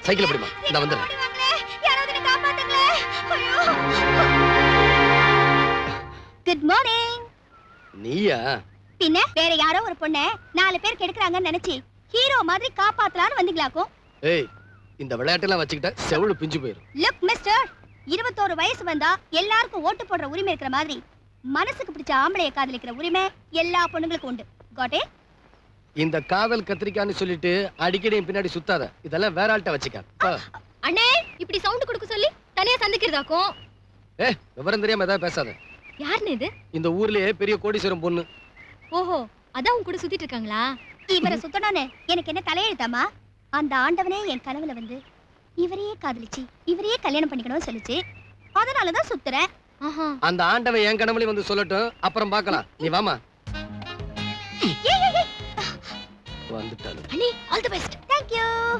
Cycle பிடிமா, நான் வந்துடுறேன். Good morning. நீயா? பின்ன வேற யாரோ ஒரு பொண்ண 4 பேர் கெடுக்குறாங்கன்னு நினைச்சு ஹீரோ மாதிரி காப்பாத்தலான்னு வந்தீங்களாக்கும். ஏய், இந்த விளையாட்டெல்லாம் வச்சுக்கிட்ட செவுளு பிஞ்சு போயிரும். லுக் மிஸ்டர், 21 வயசு வந்தா எல்லாருக்கும் ஓட்டு போடுற உரிமை இருக்கிற மாதிரி மனசுக்கு பிடிச்ச ஆம்பளைய காதலிக்கிற உரிமை எல்லா பொண்ணுங்களுக்கும் உண்டு. Got it? இந்த காதல் கத்திரிக்கான்னு சொல்லிட்டு அடிக்கடி என் பின்னாடி சுத்தாத. இதெல்லாம் வேற ஆள்கிட்ட வச்சுக்க. அண்ணே, இப்படி சவுண்ட் கொடுக்க சொல்லி தனியா சந்திக்கிறதாக்கும். விவரம் தெரியாம ஏதாவது பேசாத. யாருன்னு இது? இந்த ஊர்லயே பெரிய கோடீஸ்வரம் பொண்ணு. ஓஹோ, அதான் உன் கூட சுத்திட்டு இருக்காங்களா? இவரை சுத்தணும்னு எனக்கு என்ன தலையெழுத்தாமா? அந்த ஆண்டவனே என் கனவுல வந்து இவரையே காதலிச்சு இவரையே கல்யாணம் பண்ணிக்கணும்னு சொல்லிச்சு. அதனாலதான் சுத்துறேன். அந்த ஆண்டவன் என் கனவுல வந்து சொல்லட்டும், அப்புறம் பார்க்கலாம். நீ வாமா. வந்துட்டாலும். அண்ணி, all the best. Thank you.